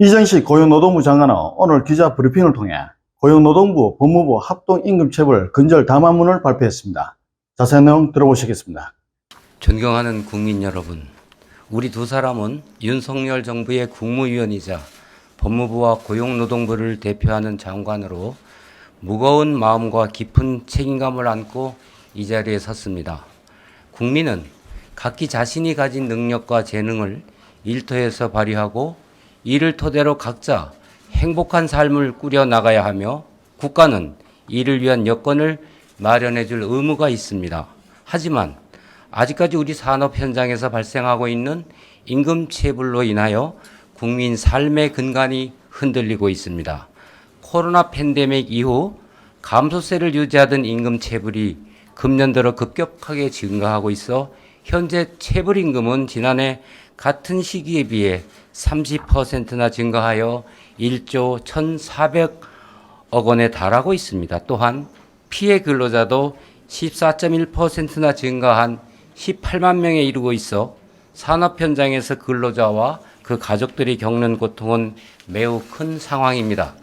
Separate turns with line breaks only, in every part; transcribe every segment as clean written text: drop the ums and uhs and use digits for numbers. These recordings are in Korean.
이정식 고용노동부 장관은 오늘 기자 브리핑을 통해 고용노동부, 법무부 합동임금체불 근절 담화문을 발표했습니다. 자세한 내용 들어보시겠습니다.
존경하는 국민 여러분, 우리 두 사람은 윤석열 정부의 국무위원이자 법무부와 고용노동부를 대표하는 장관으로 무거운 마음과 깊은 책임감을 안고 이 자리에 섰습니다. 국민은 각기 자신이 가진 능력과 재능을 일터에서 발휘하고 이를 토대로 각자 행복한 삶을 꾸려나가야 하며 국가는 이를 위한 여건을 마련해 줄 의무가 있습니다. 하지만 아직까지 우리 산업 현장에서 발생하고 있는 임금체불로 인하여 국민 삶의 근간이 흔들리고 있습니다. 코로나 팬데믹 이후 감소세를 유지하던 임금체불이 금년 들어 급격하게 증가하고 있어 현재 체불임금은 지난해 같은 시기에 비해 30%나 증가하여 1조 1,400억 원에 달하고 있습니다. 또한 피해 근로자도 14.1%나 증가한 18만 명에 이르고 있어 산업 현장에서 근로자와 그 가족들이 겪는 고통은 매우 큰 상황입니다.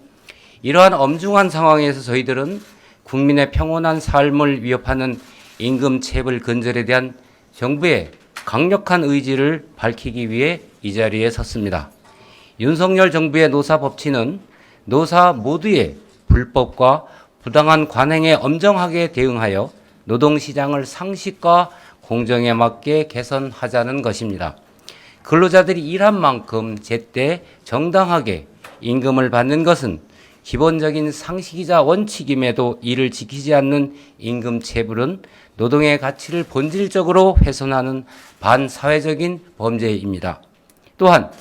이러한 엄중한 상황에서 저희들은 국민의 평온한 삶을 위협하는 임금체불 근절에 대한 정부의 강력한 의지를 밝히기 위해 이 자리에 섰습니다. 윤석열 정부의 노사법치는 노사 모두의 불법과 부당한 관행에 엄정하게 대응하여 노동시장을 상식과 공정에 맞게 개선하자는 것입니다. 근로자들이 일한 만큼 제때 정당하게 임금을 받는 것은 기본적인 상식이자 원칙임에도 이를 지키지 않는 임금체불은 노동의 가치를 본질적으로 훼손하는 반사회적인 범죄입니다. 또한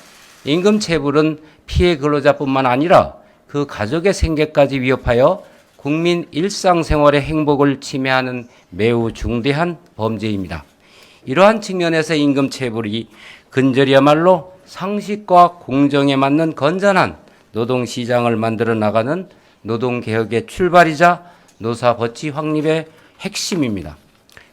임금체불은 피해 근로자뿐만 아니라 그 가족의 생계까지 위협하여 국민 일상생활의 행복을 침해하는 매우 중대한 범죄입니다. 이러한 측면에서 임금체불이 근절이야말로 상식과 공정에 맞는 건전한 노동시장을 만들어 나가는 노동개혁의 출발이자 노사법치 확립의 핵심입니다.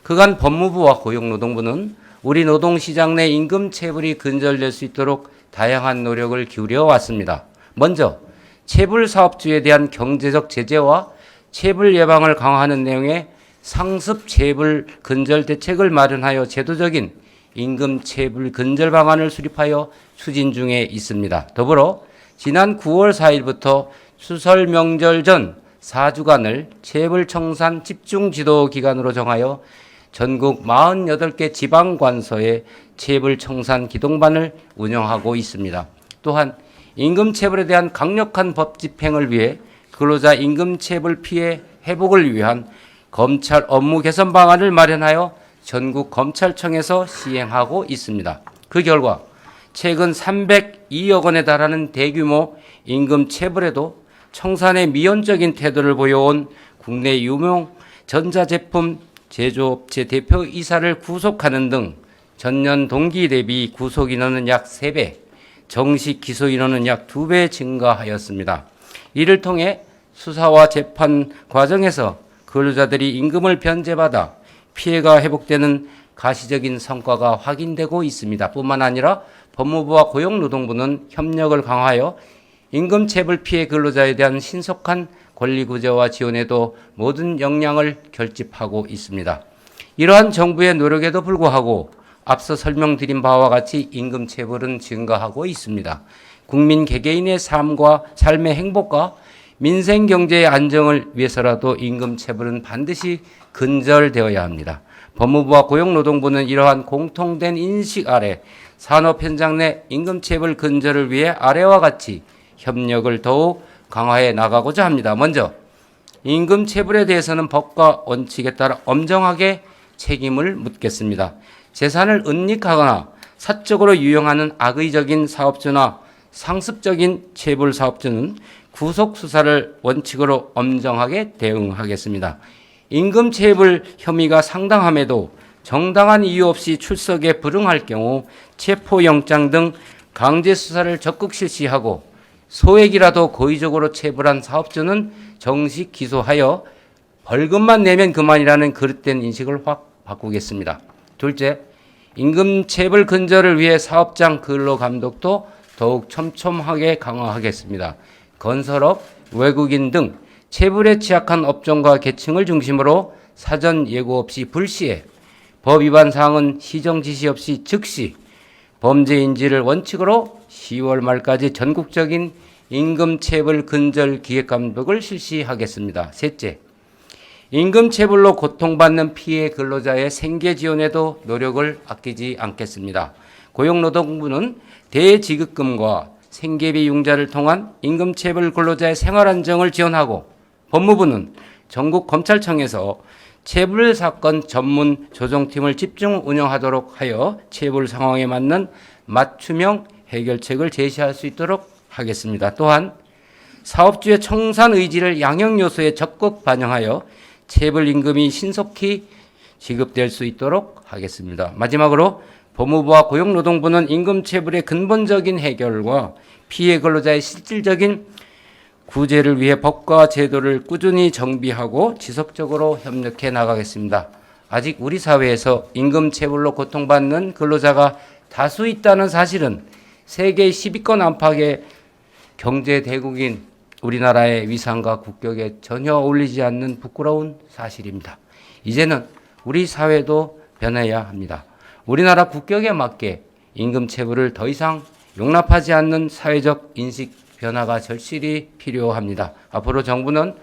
그간 법무부와 고용노동부는 우리 노동시장 내 임금체불이 근절될 수 있도록 다양한 노력을 기울여 왔습니다. 먼저 체불 사업주에 대한 경제적 제재와 체불 예방을 강화하는 내용의 상습 체불 근절 대책을 마련하여 제도적인 임금 체불 근절 방안을 수립하여 추진 중에 있습니다. 더불어 지난 9월 4일부터 추설 명절 전 4주간을 체불 청산 집중 지도 기간으로 정하여 전국 48개 지방관서에 체불 청산 기동반을 운영하고 있습니다. 또한 임금체불에 대한 강력한 법 집행을 위해 근로자 임금체불 피해 회복을 위한 검찰 업무 개선 방안을 마련하여 전국 검찰청에서 시행하고 있습니다. 그 결과 최근 302억 원에 달하는 대규모 임금체불에도 청산의 미온적인 태도를 보여온 국내 유명 전자제품 제조업체 대표이사를 구속하는 등 전년 동기 대비 구속 인원은 약 3배, 정식 기소 인원은 약 2배 증가하였습니다. 이를 통해 수사와 재판 과정에서 근로자들이 임금을 변제받아 피해가 회복되는 가시적인 성과가 확인되고 있습니다. 뿐만 아니라 법무부와 고용노동부는 협력을 강화하여 임금체불 피해 근로자에 대한 신속한 권리구제와 지원에도 모든 역량을 결집하고 있습니다. 이러한 정부의 노력에도 불구하고 앞서 설명드린 바와 같이 임금체불은 증가하고 있습니다. 국민 개개인의 삶의 행복과 민생 경제의 안정을 위해서라도 임금체불은 반드시 근절되어야 합니다. 법무부와 고용노동부는 이러한 공통된 인식 아래 산업 현장 내 임금체불 근절을 위해 아래와 같이 협력을 더욱 강화해 나가고자 합니다. 먼저 임금체불에 대해서는 법과 원칙에 따라 엄정하게 책임을 묻겠습니다. 재산을 은닉하거나 사적으로 유용하는 악의적인 사업주나 상습적인 체불 사업주는 구속 수사를 원칙으로 엄정하게 대응하겠습니다. 임금체불 혐의가 상당함에도 정당한 이유 없이 출석에 불응할 경우 체포영장 등 강제 수사를 적극 실시하고 소액이라도 고의적으로 체불한 사업주는 정식 기소하여 벌금만 내면 그만이라는 그릇된 인식을 확 바꾸겠습니다. 둘째, 임금체불 근절을 위해 사업장 근로감독도 더욱 촘촘하게 강화하겠습니다. 건설업, 외국인 등 체불에 취약한 업종과 계층을 중심으로 사전 예고 없이 불시에 법 위반 사항은 시정 지시 없이 즉시 범죄 인지를 원칙으로 10월 말까지 전국적인 임금체불 근절 기획감독을 실시하겠습니다. 셋째, 임금체불로 고통받는 피해 근로자의 생계 지원에도 노력을 아끼지 않겠습니다. 고용노동부는 대지급금과 생계비 융자를 통한 임금체불 근로자의 생활안정을 지원하고, 법무부는 전국 검찰청에서 체불 사건 전문 조정팀을 집중 운영하도록 하여 체불 상황에 맞는 맞춤형 해결책을 제시할 수 있도록 하겠습니다. 또한 사업주의 청산 의지를 양형 요소에 적극 반영하여 체불 임금이 신속히 지급될 수 있도록 하겠습니다. 마지막으로 법무부와 고용노동부는 임금 체불의 근본적인 해결과 피해 근로자의 실질적인 구제를 위해 법과 제도를 꾸준히 정비하고 지속적으로 협력해 나가겠습니다. 아직 우리 사회에서 임금 체불로 고통받는 근로자가 다수 있다는 사실은 세계 10위권 안팎의 경제 대국인 우리나라의 위상과 국격에 전혀 어울리지 않는 부끄러운 사실입니다. 이제는 우리 사회도 변해야 합니다. 우리나라 국격에 맞게 임금 체불을 더 이상 용납하지 않는 사회적 인식 변화가 절실히 필요합니다. 앞으로 정부는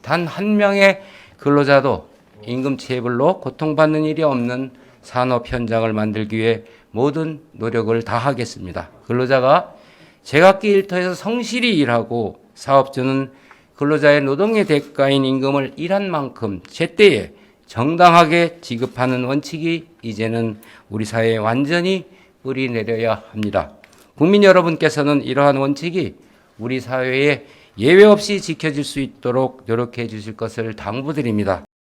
단 한 명의 근로자도 임금 체불로 고통받는 일이 없는 산업 현장을 만들기 위해 모든 노력을 다하겠습니다. 근로자가 제각기 일터에서 성실히 일하고 사업주는 근로자의 노동의 대가인 임금을 일한 만큼 제때에 정당하게 지급하는 원칙이 이제는 우리 사회에 완전히 뿌리 내려야 합니다. 국민 여러분께서는 이러한 원칙이 우리 사회에 예외 없이 지켜질 수 있도록 노력해 주실 것을 당부드립니다.